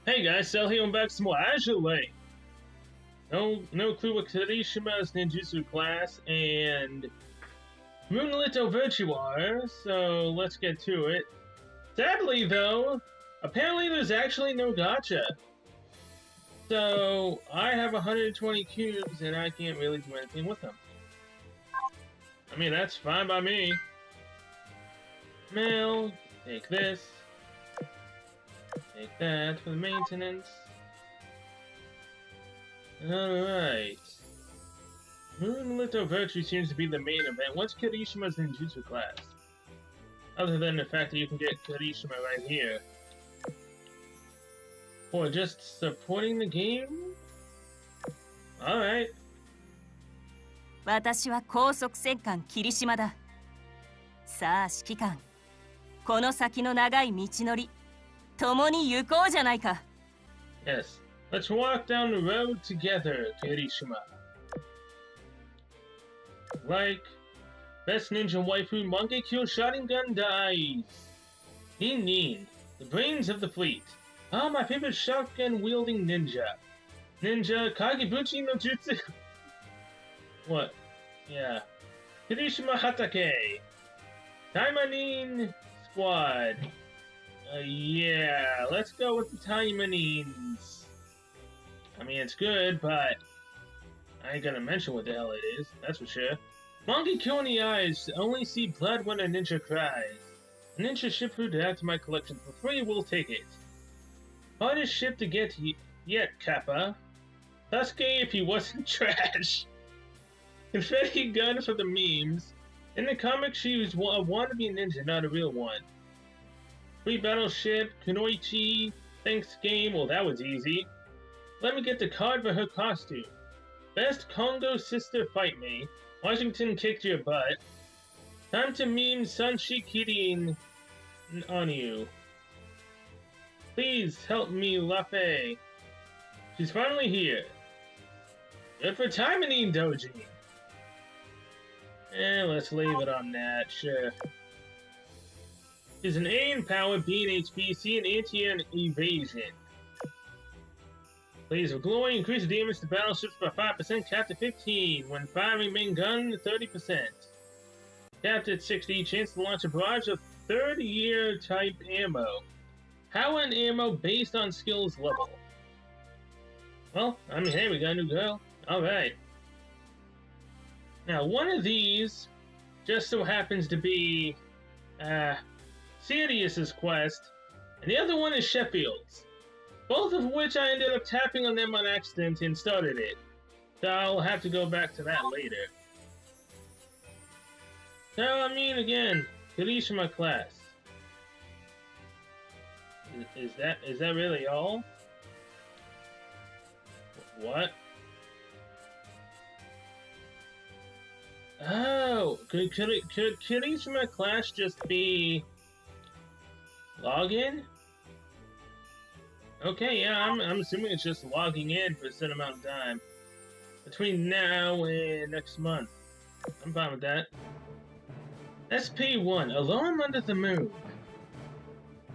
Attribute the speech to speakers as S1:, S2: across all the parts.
S1: Hey guys, Sal here, I'm back some more Azur. No clue what Kirishima's ninjutsu class and Moonlit Overture are, so let's get to it. Sadly though, apparently there's actually no gacha. So I have 120 cubes and I can't really do anything with them. I mean, that's fine by me. Mail, take this. Take that for the maintenance. Alright. Moonlit Overture seems to be the main event. What's Kirishima's ninjutsu class? Other than the fact that you can get Kirishima right here. For just supporting the game? Alright.
S2: 私は高速戦艦霧島だ。さあ指揮官、この先の長い道のり、共に行こうじゃないか。
S1: Yes, let's walk down the road together, Kirishima. Like best ninja waifu, monkey kill shotgun dies. Nin, the brains of the fleet. Ah, my favorite shotgun wielding ninja. Ninja Kagebuchi no Jutsu. What? Yeah. Kirishima Hatake. Taimanin Squad. Yeah, let's go with the Taimanins. I mean, it's good, but I ain't gonna mention what the hell it is, that's for sure. Monkey kill in the eyes, only see blood when a ninja cries. A ninja ship food to add to my collection for free, we'll take it. Hardest ship to get yet, Kappa. Sasuke if he wasn't trash. Confetti gun for the memes. In the comics, she was a wannabe ninja, not a real one. Free battleship, Kunoichi, thanks game, well that was easy. Let me get the card for her costume. Best Congo sister fight me. Washington kicked your butt. Time to meme Sunshi Kirin on you. Please help me, Lafe. She's finally here. Good for Taimanin Doji. Let's leave it on that, sure. She's an A in power, B in HP, C in anti and evasion. Blaze of Glory, increase the damage to battleships by 5%, capped at 15. When firing main gun, 30%. Capped at 60, chance to launch a barrage of third-year type ammo. Power and ammo based on skills level. Well, I mean, hey, we got a new girl. Alright. Now, one of these just so happens to be, Sirius's quest, and the other one is Sheffield's. Both of which I ended up tapping on them on accident and started it. So I'll have to go back to that later. So, I mean, again, Kirishima class. Is that really all? What? Oh, could Kirishima class just be login? Okay, yeah, I'm assuming it's just logging in for a certain amount of time between now and next month. I'm fine with that. SP1, Alarm Under the Moon.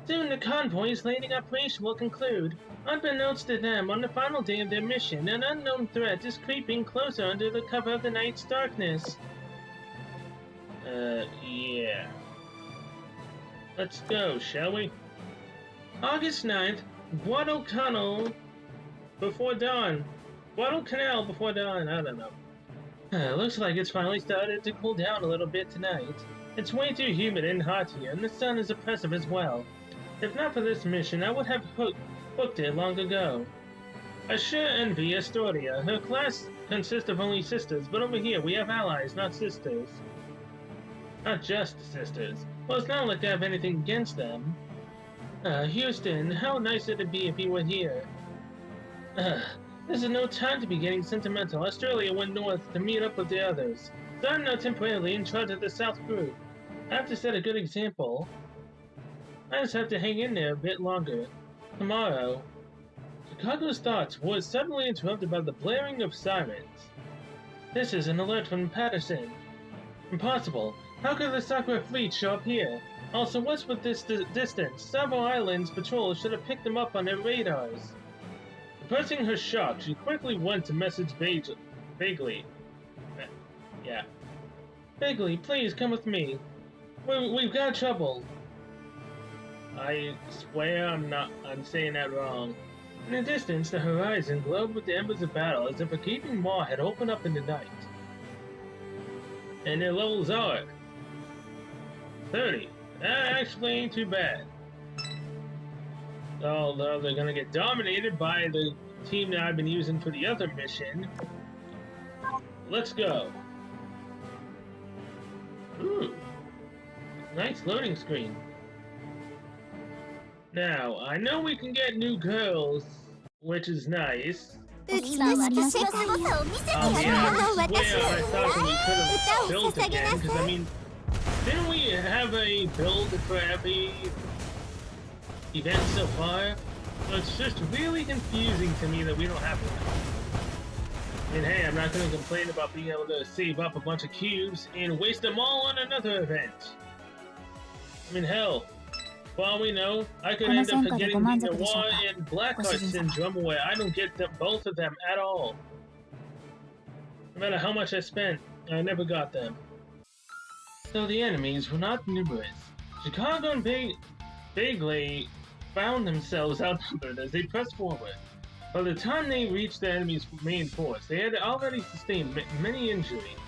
S1: Soon the convoy's landing operation will conclude. Unbeknownst to them, on the final day of their mission, an unknown threat is creeping closer under the cover of the night's darkness. Yeah. Let's go, shall we? August 9th, Guadalcanal before dawn. Guadalcanal before dawn, I don't know. Looks like it's finally started to cool down a little bit tonight. It's way too humid and hot here, and the sun is oppressive as well. If not for this mission, I would have booked it long ago. I sure envy Astoria. Her class consists of only sisters, but over here we have allies, not sisters. Not just sisters. Well, it's not like I have anything against them. Houston, how nice it'd be if you were here. This is no time to be getting sentimental. Australia went north to meet up with the others. So I'm now temporarily in charge of the South group. I have to set a good example. I just have to hang in there a bit longer. Tomorrow, Chicago's thoughts was suddenly interrupted by the blaring of sirens. This is an alert from Patterson. Impossible. How could the Sakura fleet show up here? Also, what's with this distance? Several islands patrols should have picked them up on their radars. Suppressing her shock, she quickly went to message Bagley. Yeah. Bagley, please come with me. We've got trouble. I swear I'm saying that wrong. In the distance, the horizon glowed with the embers of battle as if a gaping maw had opened up in the night. And their levels are 30. That actually ain't too bad. Although they're gonna get dominated by the team that I've been using for the other mission. Let's go. Ooh. Nice loading screen. Now, I know we can get new girls, which is nice. I swear I thought we could have built again, because I mean, didn't we have a build for every event so far? So it's just really confusing to me that we don't have one. I mean, hey, I'm not going to complain about being able to save up a bunch of cubes and waste them all on another event. I mean, hell, for all we know, I could end up getting the Noir and Blackheart syndrome where I don't get both of them at all. No matter how much I spent, I never got them. Though the enemies were not numerous, Chicago and Bagley found themselves outnumbered as they pressed forward. By the time they reached the enemy's main force, they had already sustained many injuries.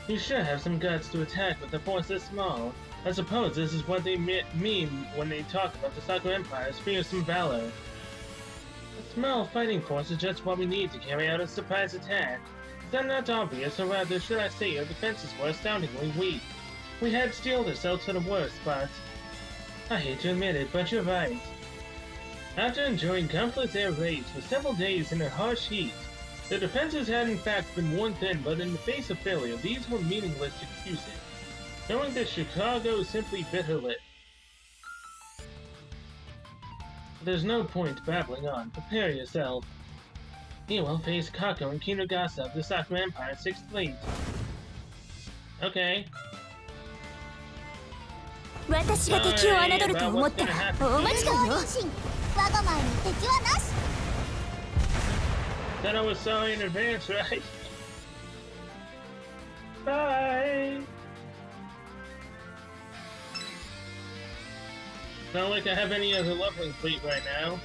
S1: You should have some guts to attack with a force this small. I suppose this is what they mean when they talk about the Sakura Empire's fearsome valor. A small fighting force is just what we need to carry out a surprise attack. Is that not obvious, or rather, should I say, our defenses were astoundingly weak? We had steeled ourselves for the worst, but I hate to admit it, but you're right. After enduring countless air raids for several days in a harsh heat, the defenses had in fact been worn thin, but in the face of failure, these were meaningless excuses. Knowing that Chicago simply bit her lip. There's no point babbling on. Prepare yourself. You will face Kako and Kinugasa of the Sakura Empire's 6th Fleet. Okay. Then I was sorry in advance, right? Bye! Not like I have any other leveling fleet right now.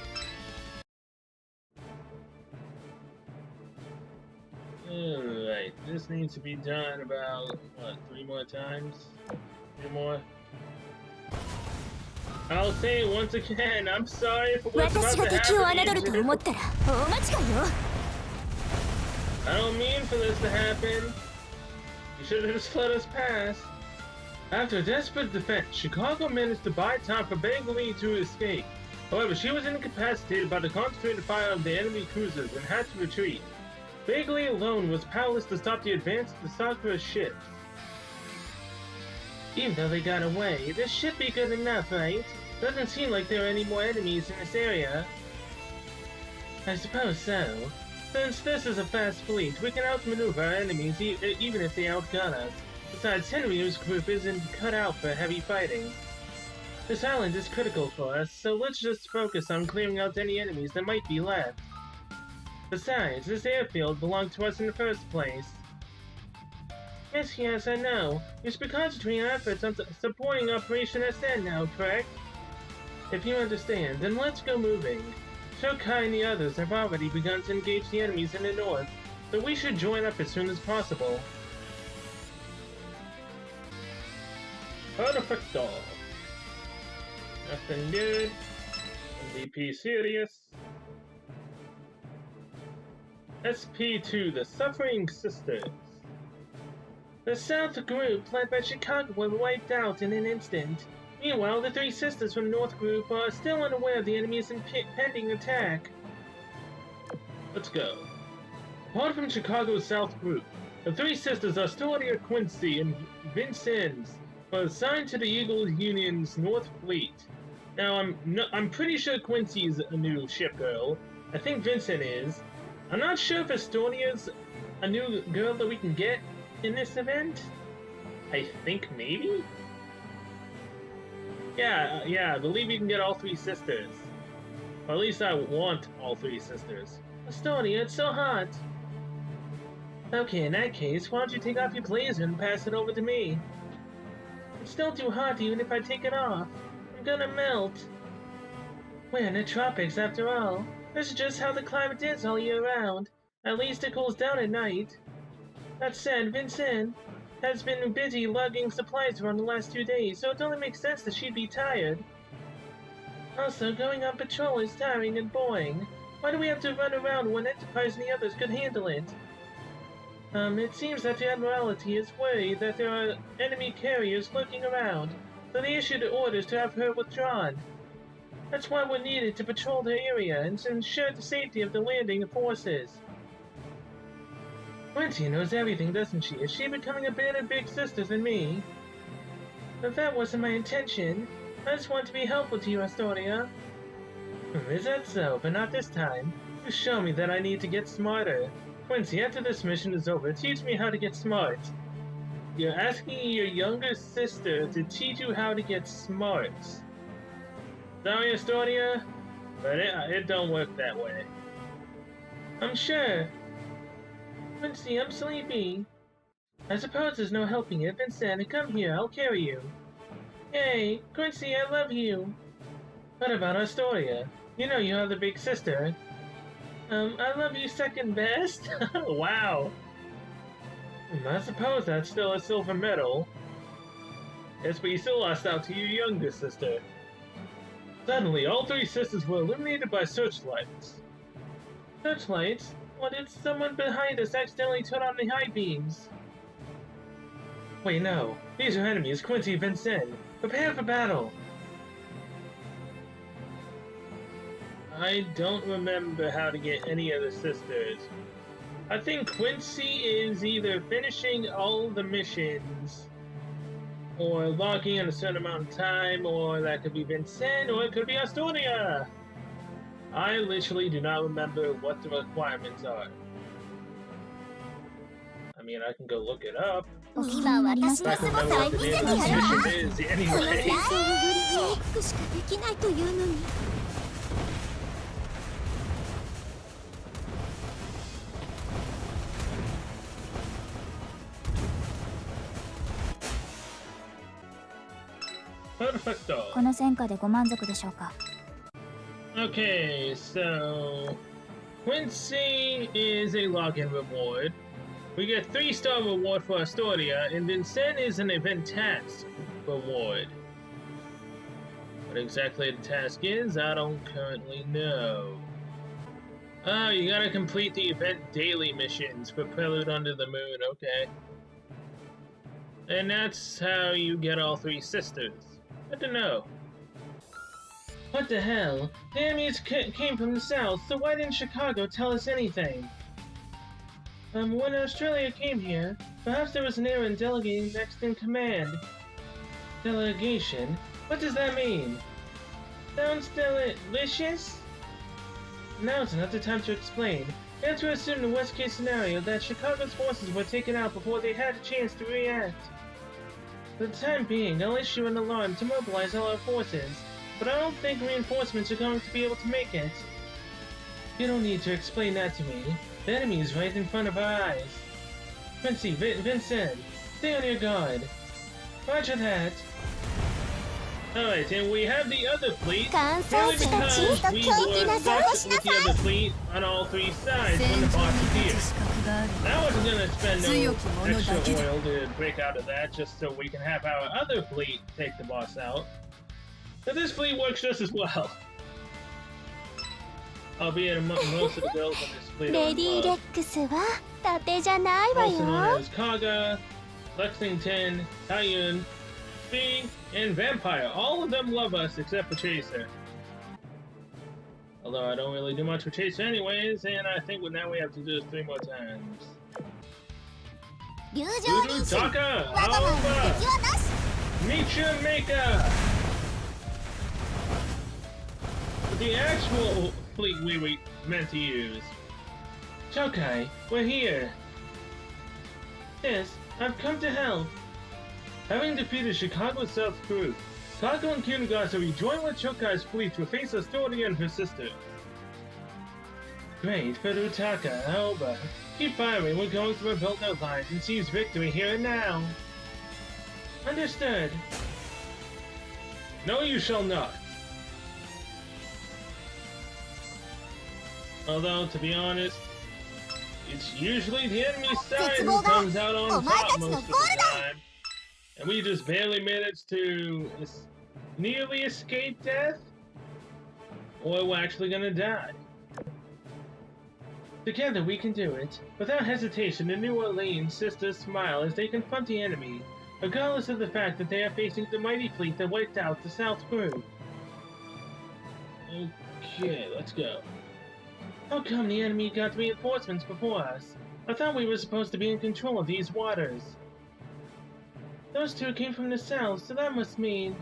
S1: Alright, this needs to be done about, what, 3 more times? 2 more? I'll say it once again, I'm sorry for what's about to happen. I don't mean for this to happen. You should have just let us pass. After a desperate defense, Chicago managed to buy time for Bagley to escape. However, she was incapacitated by the concentrated fire of the enemy cruisers and had to retreat. Bagley alone was powerless to stop the advance of the Sakura's ship. Even though they got away, this should be good enough, right? Doesn't seem like there are any more enemies in this area. I suppose so. Since this is a fast fleet, we can outmaneuver our enemies even if they outgun us. Besides, Henry's group isn't cut out for heavy fighting. This island is critical for us, so let's just focus on clearing out any enemies that might be left. Besides, this airfield belonged to us in the first place. Yes, I know. You should be concentrating our efforts on supporting Operation SN now, correct? If you understand, then let's go moving. Shokai and the others have already begun to engage the enemies in the north, so we should join up as soon as possible. Perfecto. Nothing good. MVP serious. SP2, the Suffering Sisters. The South group, led by Chicago, were wiped out in an instant. Meanwhile, the 3 sisters from the North group are still unaware of the enemy's impending attack. Let's go. Apart from Chicago's South group, the 3 sisters are Storia Quincy and Vincennes, were assigned to the Eagle Union's North Fleet. Now, I'm pretty sure Quincy's a new ship girl. I think Vincent is. I'm not sure if Estonia's a new girl that we can get in this event. I think maybe? Yeah, I believe you can get all 3 sisters. Or at least I want all 3 sisters. Astoria, it's so hot! Okay, in that case, why don't you take off your blazer and pass it over to me? It's still too hot even if I take it off. I'm gonna melt. We're in the tropics after all. This is just how the climate is all year round. At least it cools down at night. That said, Vincent has been busy lugging supplies around the last 2 days, so it only makes sense that she'd be tired. Also, going on patrol is tiring and boring. Why do we have to run around when Enterprise and the others could handle it? It seems that the Admiralty is worried that there are enemy carriers lurking around, so they issued orders to have her withdrawn. That's why we're needed to patrol the area and to ensure the safety of the landing forces. Quincy knows everything, doesn't she? Is she becoming a better big sister than me? But that wasn't my intention. I just want to be helpful to you, Astoria. Is that so? But not this time. You show me that I need to get smarter. Quincy, after this mission is over, teach me how to get smart. You're asking your younger sister to teach you how to get smart. Sorry, Astoria, but it don't work that way. I'm sure. Quincy, I'm sleepy. I suppose there's no helping it. Vincent, come here, I'll carry you. Yay, Quincy, I love you. What about Astoria? You know you're the big sister. I love you second best. Wow. I suppose that's still a silver medal. Yes, but you still lost out to your younger sister. Suddenly, all 3 sisters were illuminated by searchlights. Searchlights? What did someone behind us accidentally turn on the high beams? Wait, no. These are enemies, Quincy and Vincent. Prepare for battle! I don't remember how to get any of the sisters. I think Quincy is either finishing all the missions, or logging in a certain amount of time, or that could be Vincent, or it could be Astoria! I literally do not remember what the requirements are. I mean, I can go look it up. I can remember what the name of this mission is anyway. Perfecto. Okay, so Quincy is a login reward. We get 3-star reward for Astoria, and Vincent is an event task reward. What exactly the task is, I don't currently know. Oh, you gotta complete the event daily missions for Prelude Under the Moon, okay. And that's how you get all 3 sisters. Good to know. What the hell? The enemies came from the south, so why didn't Chicago tell us anything? When Australia came here, perhaps there was an error in delegating next in command. Delegation? What does that mean? Sounds delicious? Now's not the time to explain. We have to assume the worst case scenario that Chicago's forces were taken out before they had a chance to react. For the time being, I'll issue an alarm to mobilize all our forces, but I don't think reinforcements are going to be able to make it. You don't need to explain that to me. The enemy is right in front of our eyes. Quincy, Vincent, stay on your guard. Roger that. Alright, and we have the other fleet, purely because we were stuck with the other fleet on all 3 sides when the boss appeared. I wasn't gonna spend no extra oil to break out of that just so we can have our other fleet take the boss out. But this fleet works just as well. Albeit most of the girls on this fleet are in love. Also known as Kaga, Lexington, Tayun, Bee, and Vampire. All of them love us except for Chaser. Although I don't really do much for Chaser anyways, and I think now we have to do this 3 more times. Voodoo Taka! Aoba! Nature Maker! The actual fleet we meant to use. Chokai, we're here. Yes, I've come to help. Having defeated Chicago's South crew, Sago and Kinugasa join with Chokai's fleet to face Astoria and her sister. Great, but Utaka, however, keep firing. We're going to rebuild their lines and seize victory here and now. Understood. No, you shall not. Although, to be honest, it's usually the enemy side who comes out on top most of the time. And we just barely managed to nearly escape death, or we're actually gonna die. Together we can do it. Without hesitation, the New Orleans sisters smile as they confront the enemy, regardless of the fact that they are facing the mighty fleet that wiped out the South Crew. Okay, let's go. How come the enemy got reinforcements before us? I thought we were supposed to be in control of these waters. Those two came from the south, so that must mean...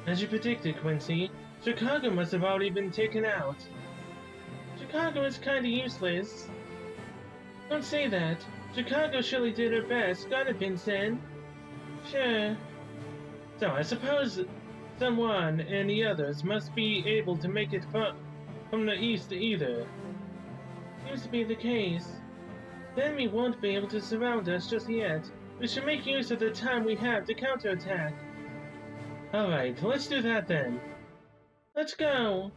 S1: As you predicted, Quincy, Chicago must have already been taken out. Chicago is kinda useless. Don't say that. Chicago surely did her best, got it, Vincent? Sure. So I suppose someone and the others must be able to make it from the east either. Seems to be the case. The enemy won't be able to surround us just yet. We should make use of the time we have to counterattack. Alright, let's do that then. Let's go!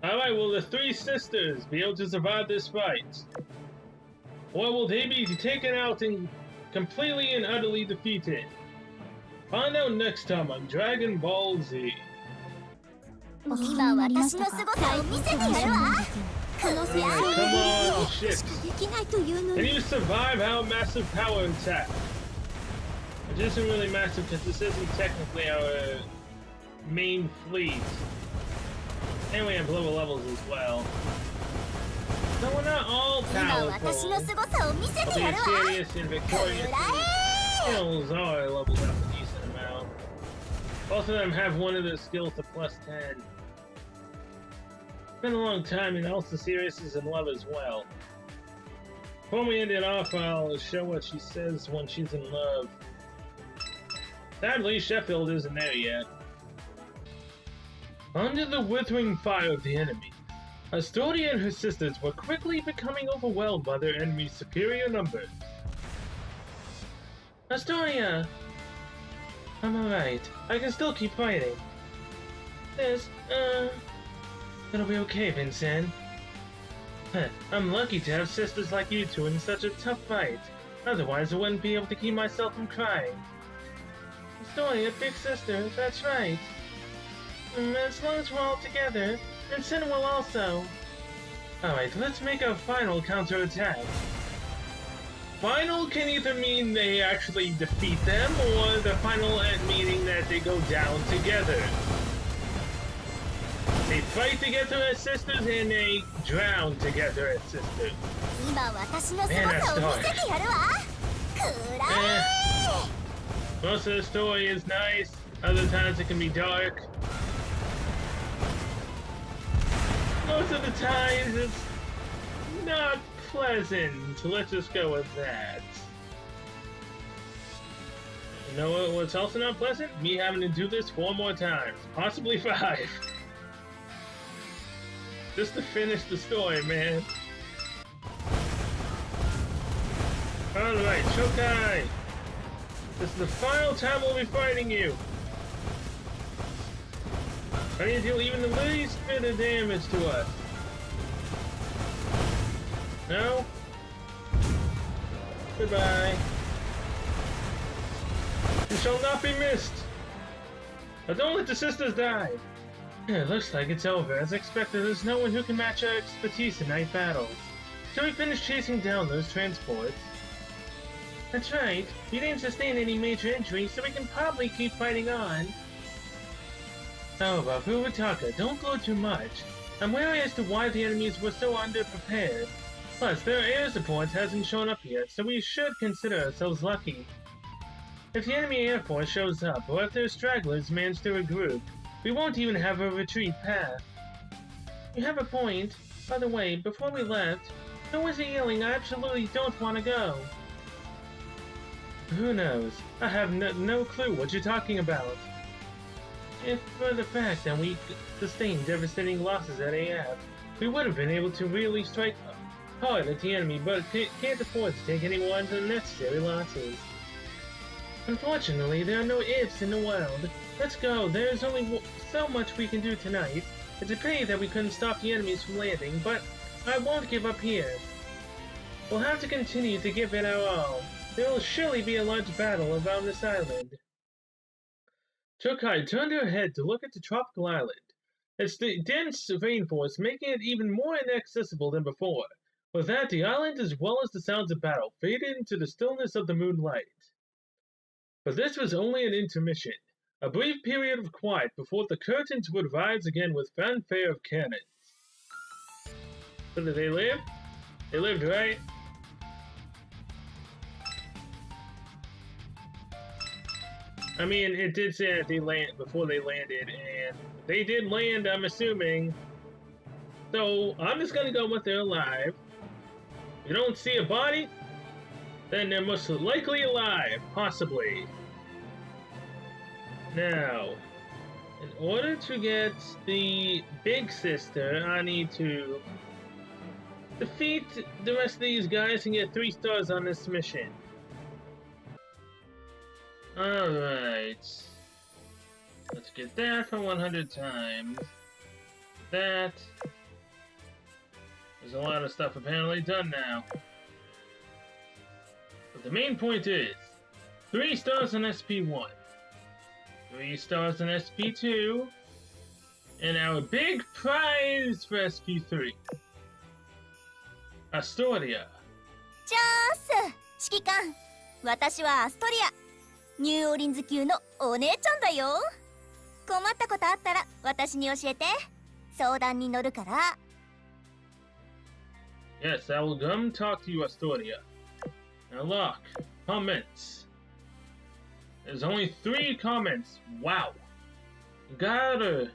S1: Alright, will the three sisters be able to survive this fight? Or will they be taken out and completely and utterly defeated? Find out next time on Dragon Ball Z.
S3: Come
S1: on, shit. Can you survive our massive power attack? It isn't really massive because this isn't technically our main fleet. And we have lower levels as well. So we're not all powerful. But the serious and victorious skills are leveled up a decent amount. Both of them have one of their skills to +10. It's been a long time, and also Sirius is in love as well. Before we end it off, I'll show what she says when she's in love. Sadly, Sheffield isn't there yet. Under the withering fire of the enemy, Astoria and her sisters were quickly becoming overwhelmed by their enemy's superior numbers. Astoria! I'm alright. I can still keep fighting. It'll be okay, Vincent. I'm lucky to have sisters like you two in such a tough fight. Otherwise, I wouldn't be able to keep myself from crying. Astoria, big sister, that's right. As long as we're all together, Vincent will also. Alright, let's make a final counterattack. Final can either mean they actually defeat them, or the final meaning that they go down together. They fight together as sisters, and they drown together as sisters. Man, that's dark. Most of the story is nice, other times it can be dark. Most of the times it's not pleasant. Let's just go with that. You know what's also not pleasant? Me having to do this 4 more times. Possibly 5. Just to finish the story, man. Alright, Shokai! This is the final time we'll be fighting you! I need to deal even the least bit of damage to us. No? Goodbye. You shall not be missed! Now don't let the sisters die! It looks like it's over. As expected, there's no one who can match our expertise in night battles. Shall we finish chasing down those transports? That's right. We didn't sustain any major injuries, so we can probably keep fighting on. How about Furitaka? Don't glow too much. I'm wary as to why the enemies were so underprepared. Plus, their air support hasn't shown up yet, so we should consider ourselves lucky. If the enemy air force shows up, or if their stragglers manage to regroup, we won't even have a retreat path. You have a point. By the way, before we left, no one's yelling I absolutely don't want to go. Who knows? I have no clue what you're talking about. If for the fact that we sustained devastating losses at AF, we would have been able to really strike hard at the enemy, but can't afford to take any more unnecessary losses. Unfortunately, there are no ifs in the world. Let's go. There's only so much we can do tonight. It's a pity that we couldn't stop the enemies from landing, but I won't give up here. We'll have to continue to give it our all. There will surely be a large battle around this island. Chokai turned her head to look at the tropical island. Its dense rainforest making it even more inaccessible than before. With that, the island as well as the sounds of battle faded into the stillness of the moonlight. But this was only an intermission, a brief period of quiet before the curtains would rise again with fanfare of cannons. So did they live? They lived, right? I mean, it did say that they land before they landed, and they did land, I'm assuming. So I'm just gonna go with they're alive. You don't see a body? Then they're most likely alive, possibly. Now, in order to get the big sister, I need to defeat the rest of these guys and get 3 stars on this mission. Alright. Let's get that for 100 times. That. There's a lot of stuff apparently done now. But the main point is 3 stars on SP1, 3 stars on SP2, and our big prize for SP3. Astoria.
S3: チャース指揮官、私はアストリア。ニューオーリンズ級のお姉ちゃんだよ。困ったことあったら私に教えて。相談に乗るから。
S1: Yes, I will come talk to you, Astoria. Now look, comments. There's only 3 comments. Wow. Got her.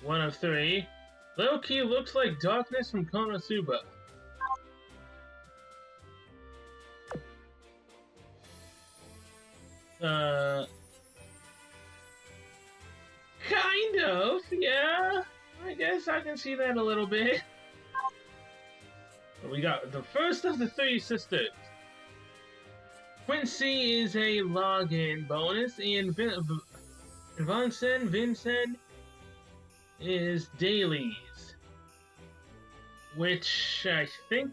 S1: 1 of 3. Low-key looks like darkness from Konosuba. Kind of, yeah. I guess I can see that a little bit. But we got the first of the 3 sisters. Quincy is a login bonus, and Vincent is dailies. Which I think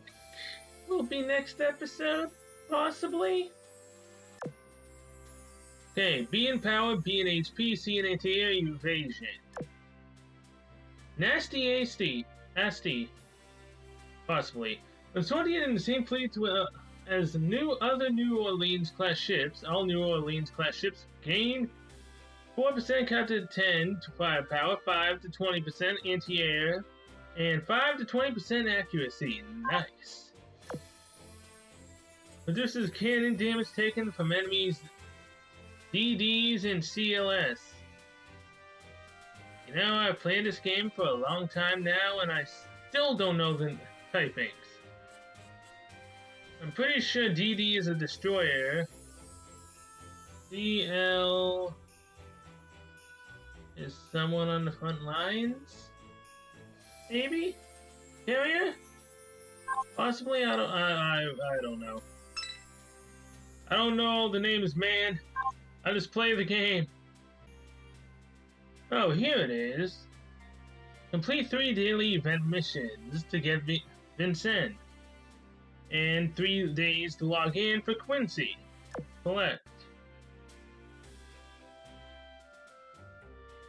S1: will be next episode, possibly. Okay, B in power, B in HP, C in anti-air, evasion. Nasty Asti, possibly. Consortium in the same fleet as other New Orleans class ships. All New Orleans class ships gain 4% captured 10 to firepower, 5 to 20% anti-air, and 5 to 20% accuracy. Nice. Reduces cannon damage taken from enemies DDs and CLS. You know, I've played this game for a long time now, and I still don't know the typings. I'm pretty sure DD is a destroyer. CL is someone on the front lines? Maybe? Carrier? Possibly? I don't know. I don't know the names, man. I just play the game. Oh, here it is. Complete 3 daily event missions to get Vincent. And 3 days to log in for Quincy. Collect.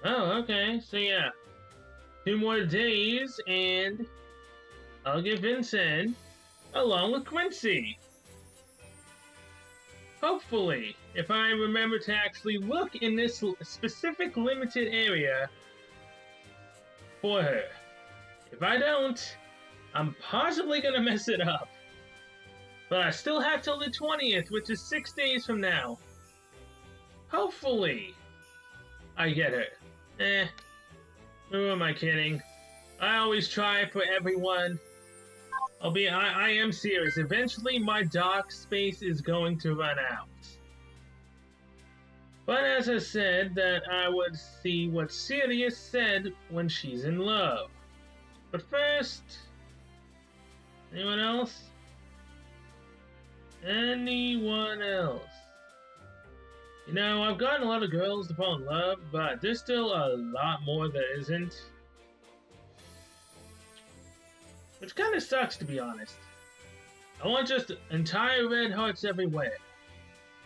S1: Oh, okay. So yeah. 2 more days and I'll get Vincent along with Quincy. Hopefully, if I remember to actually look in this specific limited area for her. If I don't, I'm possibly gonna mess it up. But I still have till the 20th, which is 6 days from now. Hopefully, I get her. Who am I kidding? I always try for everyone. I am serious. Eventually, my dock space is going to run out. But as I said, that I would see what Sirius said when she's in love. But first, anyone else? Anyone else? You know, I've gotten a lot of girls to fall in love, but there's still a lot more that isn't. Which kind of sucks, to be honest. I want just entire red hearts everywhere.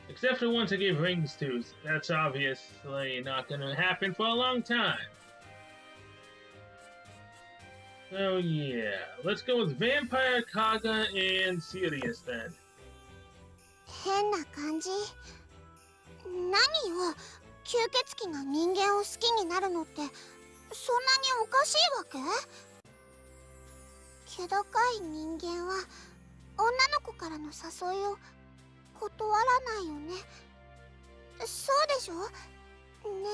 S1: Except for the ones I gave rings to. That's obviously not going to happen for a long time. So yeah, let's go with Vampire, Kaga, and Sirius then.
S3: 変な感じ。何よ、吸血鬼が人間を好きになるのってそんなにおかしいわけ？気高い人間は女の子からの誘いを断らないよね。そうでしょ？ね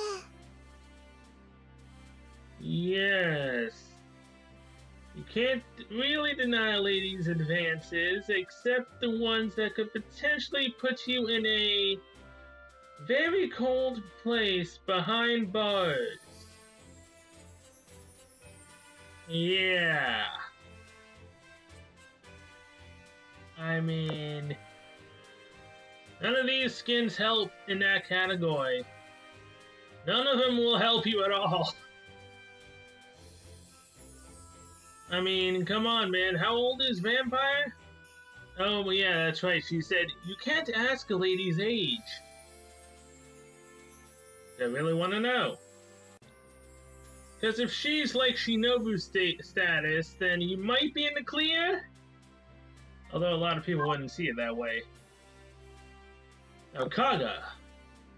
S3: え。
S1: Yes. You can't really deny a lady's advances, except the ones that could potentially put you in a very cold place behind bars. Yeah. I mean, none of these skins help in that category. None of them will help you at all. I mean, come on, man. How old is Vampire? Oh, yeah, that's right. She said, you can't ask a lady's age. I really want to know. Because if she's like Shinobu status, then you might be in the clear. Although a lot of people wouldn't see it that way. Now, Kaga.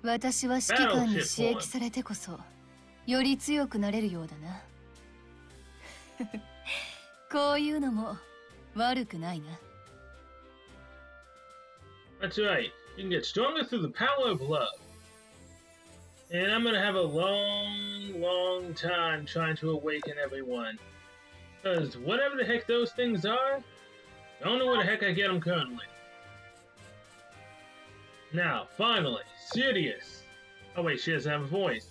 S2: 私は指揮官に刺激されてこそより強くなれるようだな。こういうのも悪くないな。
S1: That's right. You can get stronger through the power of love. And I'm gonna have a long, long time trying to awaken everyone. Because whatever the heck those things are, I don't know where the heck I get them currently. Now, finally, Sirius. Oh wait, she doesn't have a voice.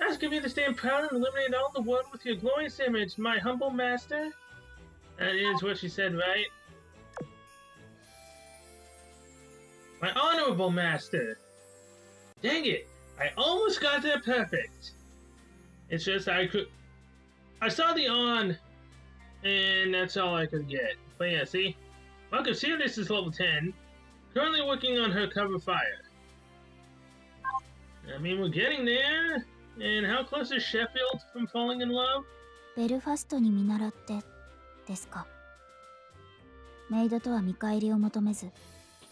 S1: Ask of you to stand proud and illuminate all the world with your glorious image, my humble master. That is what she said, right? My honorable master. Dang it! I almost got that perfect. It's just I saw the on, and that's all I could get. But yeah, see? Welcome, Sirius is level 10. Currently working on her cover fire. I mean, we're getting there. And how close is Sheffield from falling in love?
S3: ベルファストに見習ってですか。メイドとは見返りを求めず、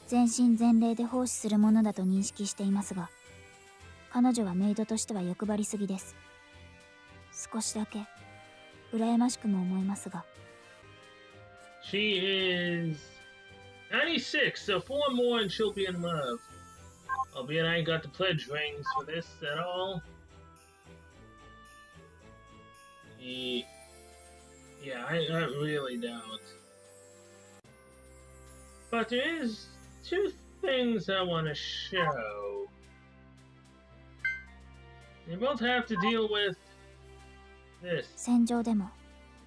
S3: 全身全霊で奉仕するものだと認識していますが、彼女はメイドとしては欲張りすぎです。少しだけ羨ましくも思いますが。
S1: She is 96, so 4 more and she'll be in love. Albeit I ain't got the pledge rings for this at all. Yeah, I really don't. But there is 2 things I want to show. They both have to deal with this.
S3: 戦場でも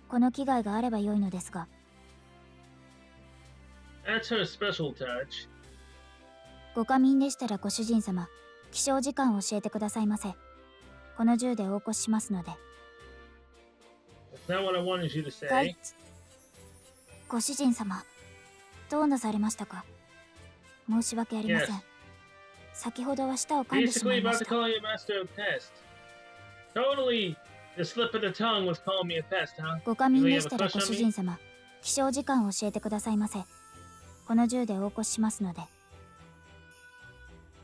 S3: この危害があれば良いのですが。
S1: That's her special touch.
S3: ご仮眠でしたらご主人様、起床時間を教えてくださいませ。この銃でお起こししますので。
S1: That's not what I wanted you to say.
S3: ご主人様、どうなされましたか？申し訳ありません。
S1: Yes.
S3: 先ほどは舌を噛んでしま
S1: Basically
S3: いま
S1: about
S3: し
S1: to
S3: た。
S1: call you a master of pest. Totally the slip of the tongue was calling me a pest, huh?
S3: ご仮眠
S1: You
S3: で
S1: have
S3: し
S1: a
S3: たら
S1: crush
S3: ご
S1: on
S3: 主
S1: me?
S3: 人様、起床時間を教えてくださいませ。この銃でお起こししますので。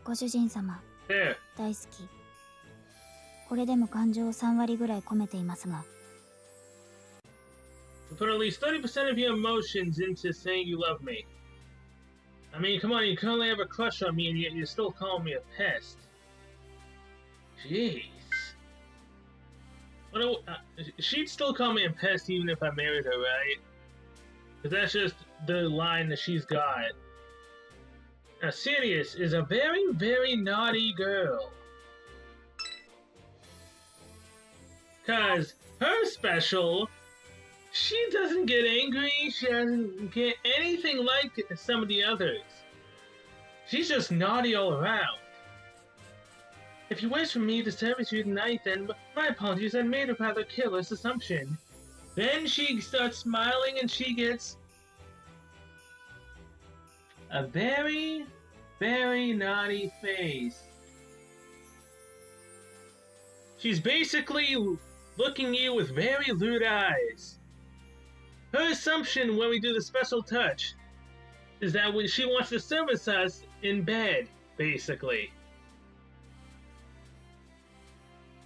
S3: ご主人様、
S1: There.
S3: 大好き。これでも感情を3割ぐらい込めていますが。
S1: You put at least 30% of your emotions into saying you love me. I mean, come on, you currently have a crush on me and yet you're still calling me a pest. Jeez. She'd still call me a pest even if I married her, right? Because that's just the line that she's got. Now, Sirius is a very, very naughty girl. Cause her special, she doesn't get angry, she doesn't get anything like some of the others. She's just naughty all around. If you wish for me to service you tonight, then my apologies, I made a rather careless assumption. Then she starts smiling and she gets a very, very naughty face. She's basically looking at you with very lewd eyes. Her assumption when we do the special touch is that when she wants to service us in bed, basically.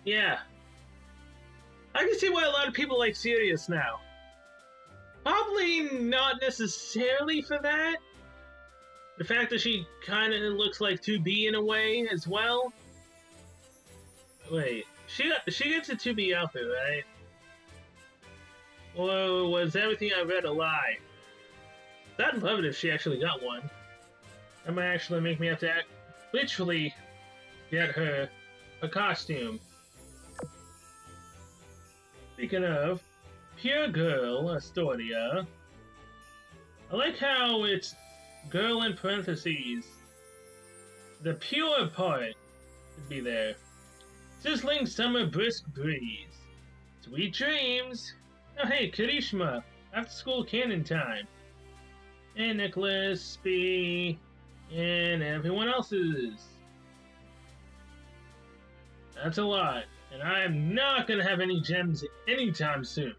S1: Yeah. I can see why a lot of people like Sirius now. Probably not necessarily for that. The fact that she kind of looks like 2B in a way as well. Wait, she gets a 2B outfit, right? Or was everything I read a lie? I'd love it if she actually got one. That might actually make me have to literally get her a costume. Speaking of, Pure Girl, Astoria. I like how it's girl in parentheses. The pure part would be there. Sizzling summer brisk breeze. Sweet dreams. Oh hey, Kirishima. After school canon time. And Nicholas, B, and everyone else's. That's a lot. And I am not gonna have any gems anytime soon.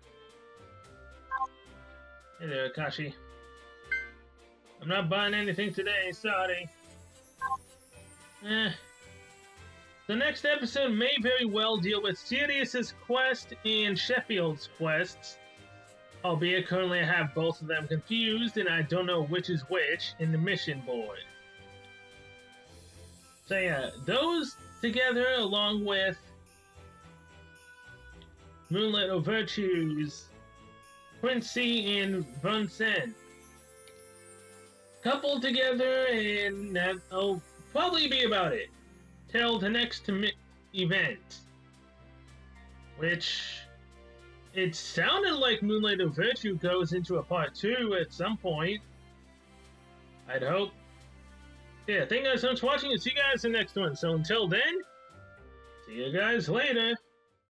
S1: Hey there, Akashi. I'm not buying anything today, sorry. The next episode may very well deal with Sirius's quest and Sheffield's quests. Albeit currently I have both of them confused and I don't know which is which in the mission board. So yeah, those together along with Moonlit Overture's Quincy and Bunsen. Coupled together and that'll probably be about it. Till the next event. Which, it sounded like Moonlit Overture goes into a part 2 at some point. I'd hope. Yeah, thank you guys so much for watching and see you guys in the next one. So until then, see you guys later.